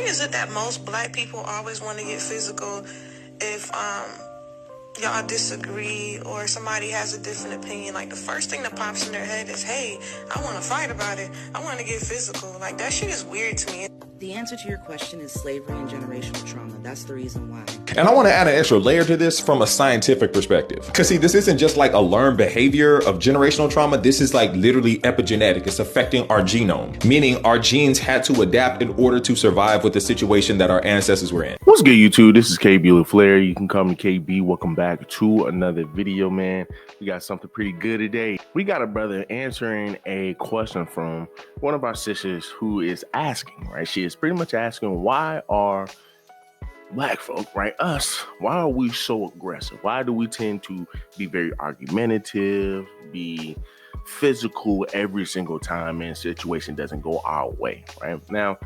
is it that most black people always want to get physical if y'all disagree or somebody has a different opinion? Like, the first thing that pops in their head is, hey, I want to fight about it. I want to get physical. Like, that shit is weird to me. The answer to your question is slavery and generational trauma. That's the reason why. And I want to add an extra layer to this from a scientific perspective. Because see, this isn't just like a learned behavior of generational trauma. This is like literally epigenetic. It's affecting our genome, meaning our genes had to adapt in order to survive with the situation that our ancestors were in. What's good, YouTube? This is KB Flair. You can call me KB. Welcome back to another video, man. We got something pretty good today. We got a brother answering a question from one of our sisters who is asking, right? She is pretty much asking, why are black folk, right, us, why are we so aggressive? Why do we tend to be very argumentative, be physical every single time and situation doesn't go our way, right? Now,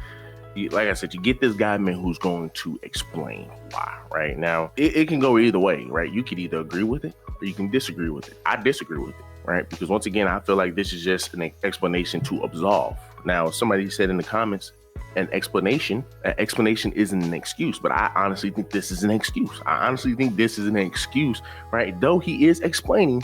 like I said, you get this guy, man, who's going to explain why, right? Now, it can go either way, right? You could either agree with it or you can disagree with it. I disagree with it, right? Because once again, I feel like this is just an explanation to absolve. Now, somebody said in the comments, an explanation isn't an excuse, but I honestly think this is an excuse. Right? Though he is explaining,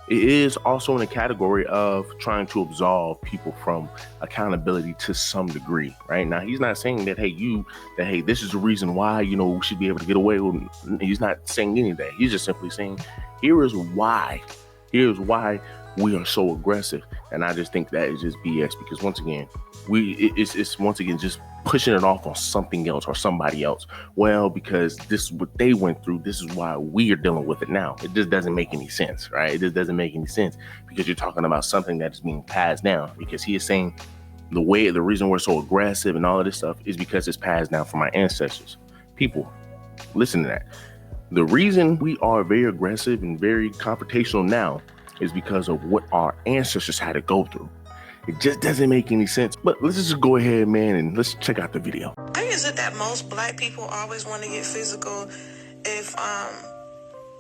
it is also in a category of trying to absolve people from accountability to some degree, right? Now, he's not saying that, hey, this is the reason why, we should be able to get away with it. He's not saying any of that. He's just simply saying, here's why we are so aggressive. And I just think that is just BS, because once again, it's once again just pushing it off on something else or somebody else. Well, because this is what they went through, this is why we are dealing with it now. It just doesn't make any sense, right? It just doesn't make any sense, because you're talking about something that is being passed down. Because he is saying the reason we're so aggressive and all of this stuff is because it's passed down from our ancestors. People, listen to that. The reason we are very aggressive and very confrontational now is because of what our ancestors had to go through. It just doesn't make any sense. But let's just go ahead, man, and let's check out the video. Why is it that most black people always want to get physical if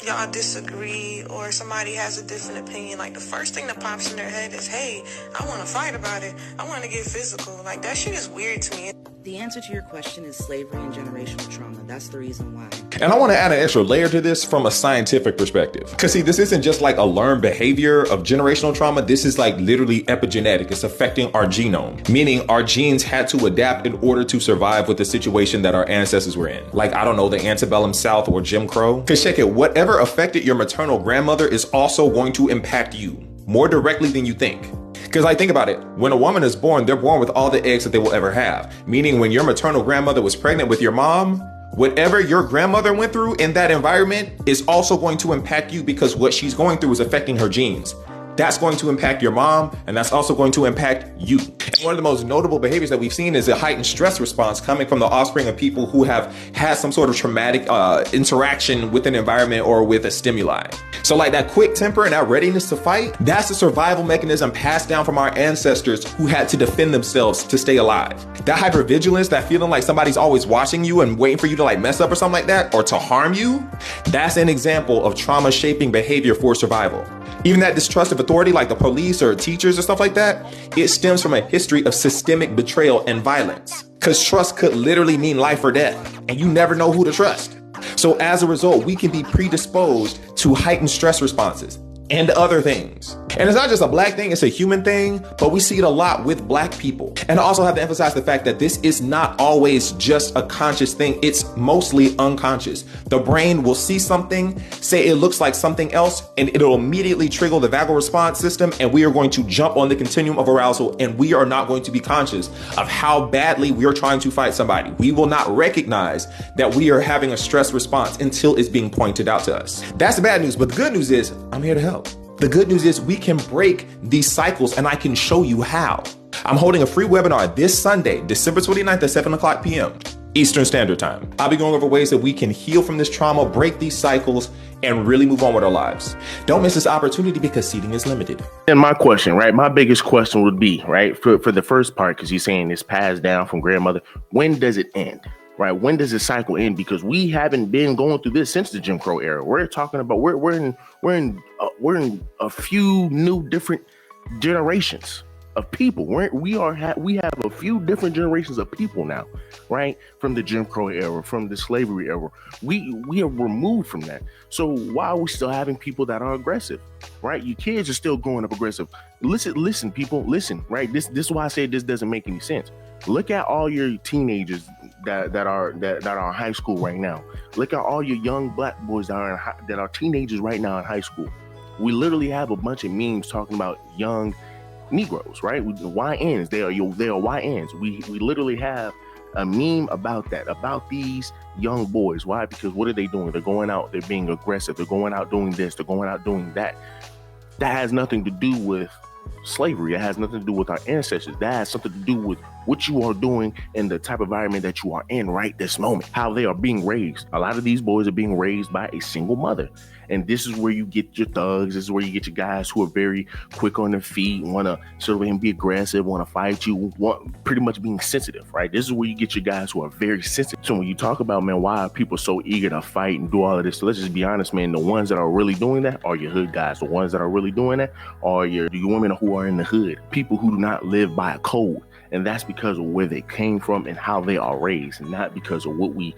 y'all disagree or somebody has a different opinion? Like, the first thing that pops in their head is, hey, I want to fight about it. I want to get physical. Like, that shit is weird to me. The answer to your question is slavery and generational trauma. That's the reason why. And I want to add an extra layer to this from a scientific perspective. Because see, this isn't just like a learned behavior of generational trauma. This is like literally epigenetic. It's affecting our genome, meaning our genes had to adapt in order to survive with the situation that our ancestors were in. Like, I don't know, the antebellum South or Jim Crow. Because check it, whatever affected your maternal grandmother is also going to impact you more directly than you think. Because think about it, when a woman is born, they're born with all the eggs that they will ever have. Meaning when your maternal grandmother was pregnant with your mom, whatever your grandmother went through in that environment is also going to impact you, because what she's going through is affecting her genes. That's going to impact your mom, and that's also going to impact you. And one of the most notable behaviors that we've seen is a heightened stress response coming from the offspring of people who have had some sort of traumatic interaction with an environment or with a stimuli. So like that quick temper and that readiness to fight, that's a survival mechanism passed down from our ancestors who had to defend themselves to stay alive. That hypervigilance, that feeling like somebody's always watching you and waiting for you to like mess up or something like that, or to harm you, that's an example of trauma shaping behavior for survival. Even that distrust of authority, like the police or teachers or stuff like that, it stems from a history of systemic betrayal and violence. Because trust could literally mean life or death, and you never know who to trust. So as a result, we can be predisposed to heightened stress responses and other things. And it's not just a black thing, it's a human thing, but we see it a lot with black people. And I also have to emphasize the fact that this is not always just a conscious thing, it's mostly unconscious. The brain will see something, say it looks like something else, and it'll immediately trigger the vagal response system, and we are going to jump on the continuum of arousal, and we are not going to be conscious of how badly we are trying to fight somebody. We will not recognize that we are having a stress response until it's being pointed out to us. That's the bad news, but the good news is I'm here to help. The good news is we can break these cycles, and I can show you how. I'm holding a free webinar this Sunday, December 29th at 7 o'clock p.m. Eastern Standard Time. I'll be going over ways that we can heal from this trauma, break these cycles, and really move on with our lives. Don't miss this opportunity, because seating is limited. And my question, right, my biggest question would be, right, for the first part, because you're saying it's passed down from grandmother, when does it end? Right? When does the cycle end? Because we haven't been going through this since the Jim Crow era. We're talking about we're in a few new different generations, of people. We have a few different generations of people now, right? From the Jim Crow era, from the slavery era, we are removed from that. So why are we still having people that are aggressive, right? You kids are still growing up aggressive. Listen, people, listen, right? This is why I say this doesn't make any sense. Look at all your teenagers that are in high school right now. Look at all your young black boys that are teenagers right now in high school. We literally have a bunch of memes talking about young Negroes, right? YNs, they are YNs. We literally have a meme about that, about these young boys. Why? Because what are they doing? They're going out, they're being aggressive, they're going out doing this, they're going out doing that. That has nothing to do with slavery. It has nothing to do with our ancestors. That has something to do with what you are doing and the type of environment that you are in right this moment, how they are being raised. A lot of these boys are being raised by a single mother. And this is where you get your thugs. This is where you get your guys who are very quick on their feet, want to sort of be aggressive, want to fight you, want pretty much being sensitive, right? This is where you get your guys who are very sensitive. So when you talk about, man, why are people so eager to fight and do all of this? So let's just be honest, man. The ones that are really doing that are your hood guys. The ones that are really doing that are your women who are in the hood, people who do not live by a code. And that's because of where they came from and how they are raised, and not because of what we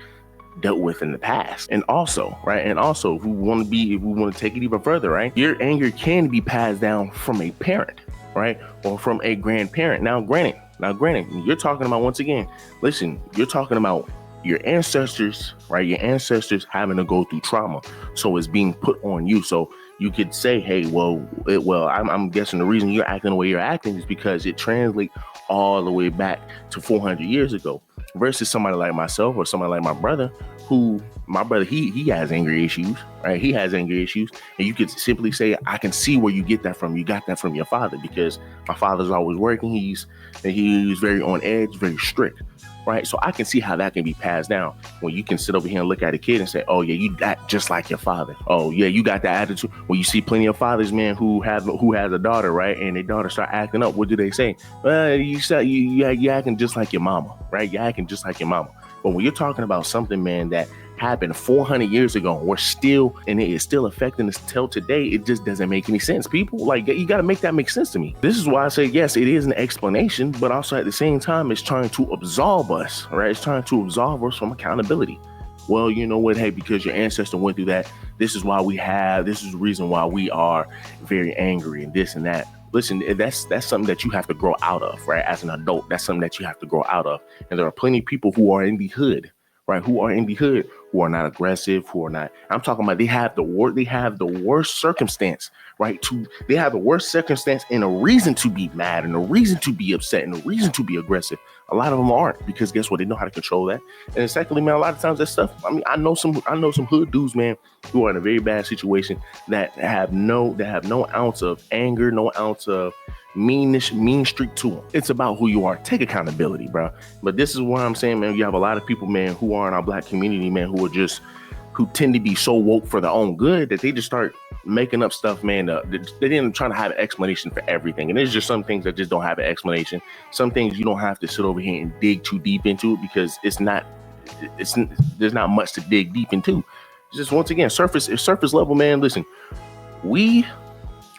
dealt with in the past. And also, right, if we want to take it even further, right, your anger can be passed down from a parent, right, or from a grandparent. Now granted, you're talking about, once again, listen, you're talking about your ancestors, right? Your ancestors having to go through trauma, so it's being put on you. So you could say, hey, I'm guessing the reason you're acting the way you're acting is because it translates all the way back to 400 years ago, versus somebody like myself or somebody like my brother, he has anger issues, right? He has anger issues. And you could simply say, I can see where you get that from. You got that from your father, because my father's always working. He's very on edge, very strict, right? So I can see how that can be passed down, when you can sit over here and look at a kid and say, oh yeah, you act just like your father. Oh yeah, you got that attitude. Well, you see plenty of fathers, man, who has a daughter, right? And their daughter start acting up. What do they say? You acting just like your mama, right? You're acting just like your mama. But when you're talking about something, man, that happened 400 years ago, and it is still affecting us till today, it just doesn't make any sense. People, like, you got to make that make sense to me. This is why I say, yes, it is an explanation, but also at the same time, it's trying to absolve us, right? It's trying to absolve us from accountability. Well, you know what? Hey, because your ancestor went through that, this is the reason why we are very angry and this and that. Listen, that's something that you have to grow out of, right? As an adult, that's something that you have to grow out of. And there are plenty of people who are in the hood, right? Who are not aggressive, who are not. I'm talking about they have the worst circumstance, right? They have the worst circumstance and a reason to be mad and a reason to be upset and a reason to be aggressive. A lot of them aren't, because guess what? They know how to control that. And secondly, man, a lot of times that stuff, I mean, I know some hood dudes, man, who are in a very bad situation that have no ounce of anger, no ounce of mean streak to them. It's about who you are. Take accountability, bro. But this is why I'm saying, man, you have a lot of people, man, who are in our black community, man, who tend to be so woke for their own good that they just start making up stuff, man. They didn't try to have an explanation for everything. And there's just some things that just don't have an explanation. Some things you don't have to sit over here and dig too deep into it, because there's not much to dig deep into. It's just, once again, surface level, man. Listen, we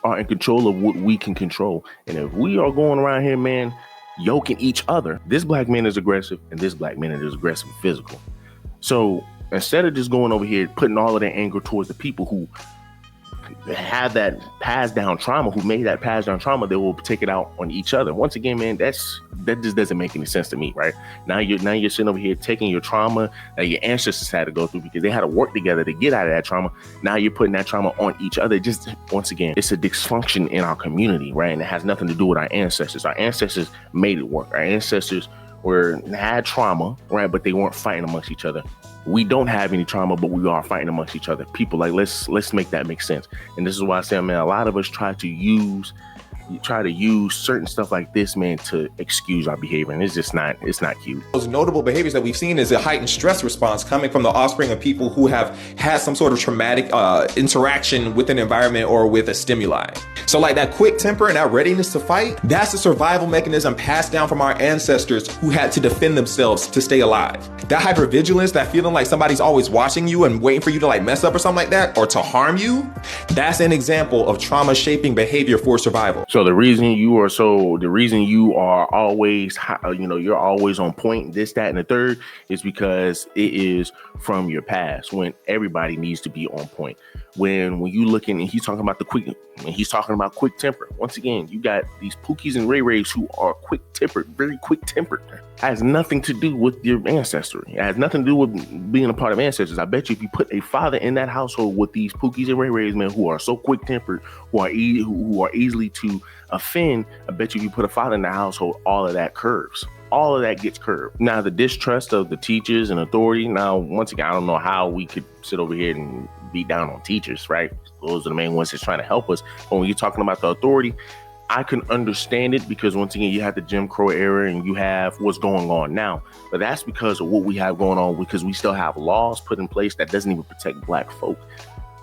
are in control of what we can control. And if we are going around here, man, yoking each other, this black man is aggressive and this black man is aggressive and physical. So instead of just going over here, putting all of that anger towards the people who have that passed down trauma, who made that passed down trauma, they will take it out on each other. Once again, man, that just doesn't make any sense to me, right? Now you're sitting over here taking your trauma that your ancestors had to go through because they had to work together to get out of that trauma. Now you're putting that trauma on each other. Just, once again, it's a dysfunction in our community, right? And it has nothing to do with our ancestors. Our ancestors made it work. Our ancestors had trauma, right? But they weren't fighting amongst each other. We don't have any trauma, but we are fighting amongst each other. People, like, let's make that make sense. And this is why I say, man, a lot of us try to use certain stuff like this, man, to excuse our behavior. And it's not cute. Those notable behaviors that we've seen is a heightened stress response coming from the offspring of people who have had some sort of traumatic interaction with an environment or with a stimuli. So like that quick temper and that readiness to fight, that's a survival mechanism passed down from our ancestors who had to defend themselves to stay alive. That hypervigilance, that feeling like somebody's always watching you and waiting for you to like mess up or something like that, or to harm you, that's an example of trauma shaping behavior for survival. So the reason you are always, you're always on point, this, that, and the third, is because it is from your past, when everybody needs to be on point. When you looking, and he's talking about quick temper. Once again, you got these Pookies and Ray Rays who are quick tempered, very quick tempered. Has nothing to do with your ancestry. It has nothing to do with being a part of ancestors. I bet you if you put a father in that household with these Pookies and Ray Rays, man, who are so quick tempered, who are easily to offend, I bet you if you put a father in the household, all of that curves. All of that gets curved. Now, the distrust of the teachers and authority. Now, once again, I don't know how we could sit over here and beat down on teachers, right? Those are the main ones that's trying to help us. But when you're talking about the authority, I can understand it, because once again, you have the Jim Crow era and you have what's going on now. But that's because of what we have going on, because we still have laws put in place that doesn't even protect black folk.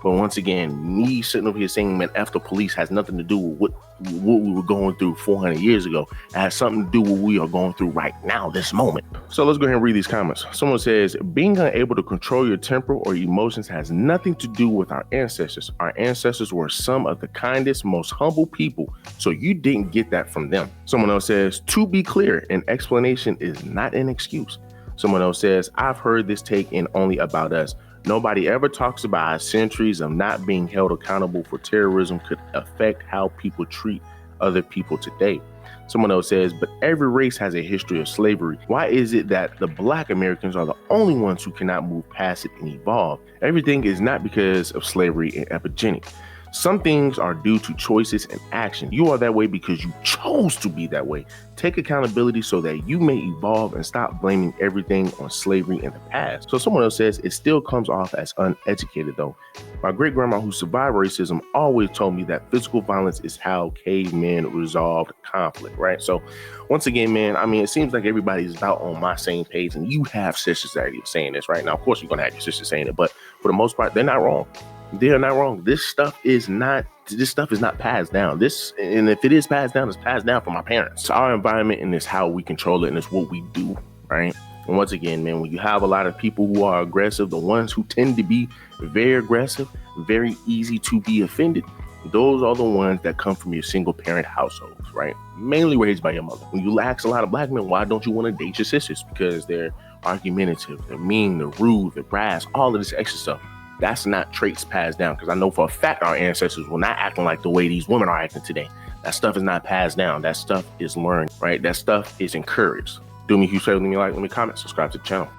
But once again, me sitting over here saying, man, F the police, has nothing to do with what we were going through 400 years ago. It has something to do with what we are going through right now, this moment. So let's go ahead and read these comments. Someone says, being unable to control your temper or emotions has nothing to do with our ancestors. Our ancestors were some of the kindest, most humble people, so you didn't get that from them. Someone else says, to be clear, an explanation is not an excuse. Someone else says, I've heard this take in Only About Us. Nobody ever talks about how centuries of not being held accountable for terrorism could affect how people treat other people today. Someone else says, but every race has a history of slavery. Why is it that the Black Americans are the only ones who cannot move past it and evolve? Everything is not because of slavery and epigenic. Some things are due to choices and action. You are that way because you chose to be that way. Take accountability so that you may evolve and stop blaming everything on slavery in the past. So someone else says, it still comes off as uneducated though. My great grandma who survived racism always told me that physical violence is how cavemen resolved conflict, right? So once again, man, I mean, it seems like everybody's about on my same page, and you have sisters that are saying this right now. Of course, you're going to have your sisters saying it, but for the most part, they're not wrong. They're not wrong. This stuff is not passed down. And if it is passed down, it's passed down from our parents. It's our environment, and it's how we control it, and it's what we do, right? And once again, man, when you have a lot of people who are aggressive, the ones who tend to be very aggressive, very easy to be offended, those are the ones that come from your single parent households, right? Mainly raised by your mother. When you ask a lot of Black men, why don't you want to date your sisters? Because they're argumentative, they're mean, they're rude, they're brass, all of this extra stuff. That's not traits passed down, because I know for a fact our ancestors were not acting like the way these women are acting today. That stuff is not passed down. That stuff is learned, right? That stuff is encouraged. Do me a huge favor, let me like, let me comment, subscribe to the channel.